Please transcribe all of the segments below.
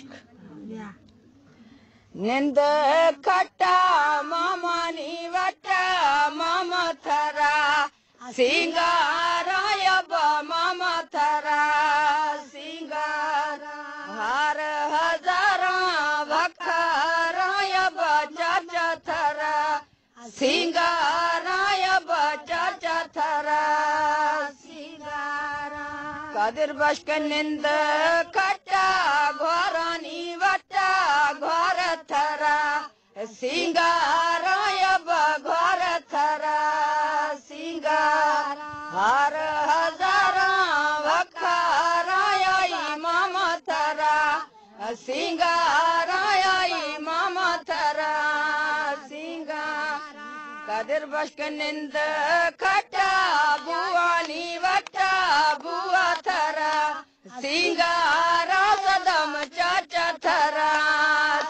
बश्क निंद खट्टा मामानी वट्टा मामा थरा सिंगारायब मामा थरा सिंगारा हर हजारा भखरायब चाचा थरा सिंगारायब चाचा थरा सिंगारा कदर बश्क निंद खट्टा घोरानी वट्टा घोर थरा सिंगारायब घोर थरा सिंगारा हर हजारा भखराय मामा थरा सिंगाराय मामा थरा सिंगारा कदर बश्क निंद खट्टा बुआनी वट्टा बुआ थरा सिंगारा सदम चाचा थरा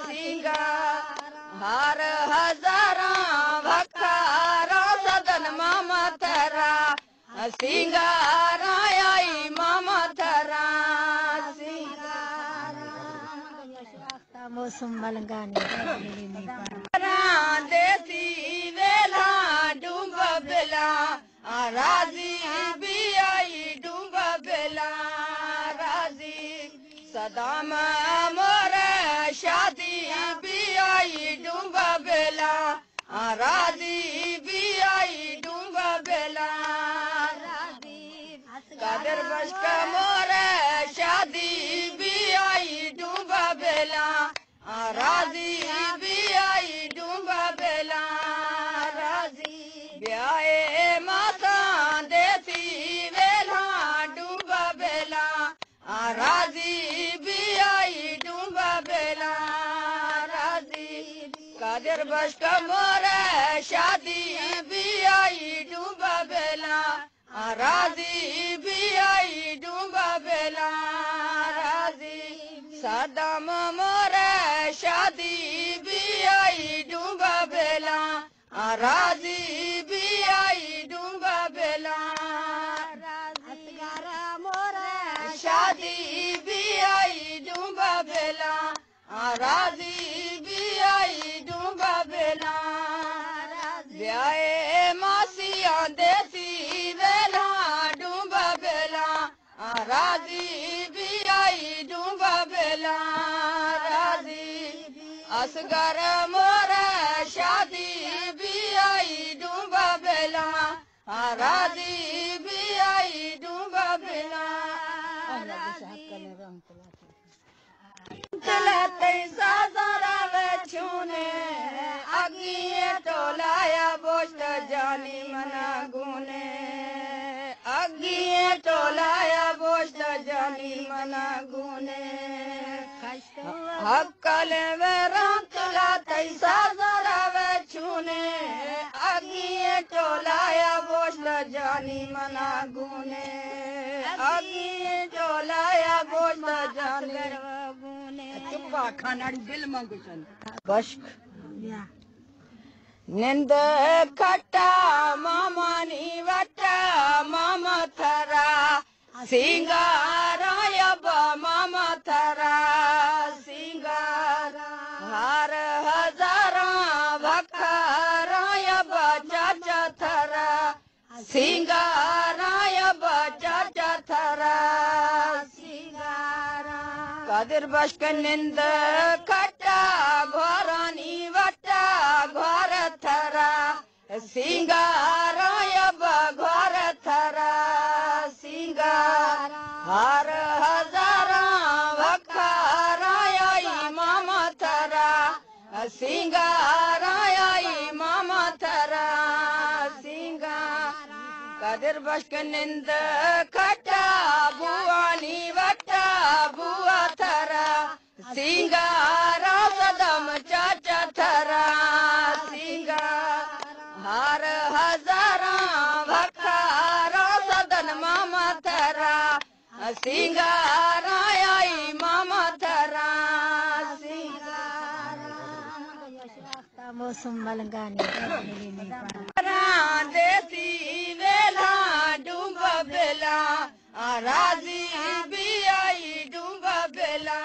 सिंगारा हर हजारा भखरा सदन मामा थरा सिंगारा मामा थरा सिंगारा मौसम मलंगानी देसी वेला डूब बेला राजी भी आई डूब बेला राजी सदाम मोर शादी भी आई डूब बेला राजी भी आई डूब बेला कदर बश्क मोर शादी भी आई डूब बेला राजी भी आई डूब बेला राजी ब्याए माता देसी वेला डूब बेला राजी भी आई डूब बेला राजी कदर बश्क मोर शादी भी आई डूब बेला राजी भी आई डूब बेला राजी सदम मोर शादी भी आई डूब बेला राजी भी आई डूब बेला असगारा मोर शादी भी आई डूब बेला राजी भी आई डूब बेला ब्याए मासिया देसी वेला डूब बेला राजी भी आई डूब बेला राजी असगर मोर शादी भी आई डूब बेला राजी भी आई डूब बेला छूने अगिए टोलाया बोस्ट जानी मना गुने अगिए टोलाया बोस्ट जानी मना गुने हक्कल वेरा तैसा जरा वे छूने अगिए टोलाया बोस्ट जानी मना गुने अगिए टोलाया बोस्ट जानी गुने चुप्पा खानाड़ी बिल मंगुसन बश्क निंद खट्टा मामानी वट्टा मामा थरा सिंगारायब मामा थरा सिंगारा हर हजारा भखरायब चाचा थरा सिंगारायब चाचा थरा सिंगारा कदर बश्क निंद खट्टा घोरानी वट्टा घोर थरा सिंगारायब घोर थरा सिंगारा हर हजारा भखराय मामा थरा सिंगाराय मामा थरा सिंगारा कदर बश्क निंद खट्टा बुआनी वट्टा बुआ थरा सिंगारा सदम चाचा थरा सिंगारा हर हजारा भखरा सदन मामा थरा सिंगारा मामा थरा सिंगारा मौसम मलंगानी देसी वेला डूब बेला राजी भी आई डूब बेला।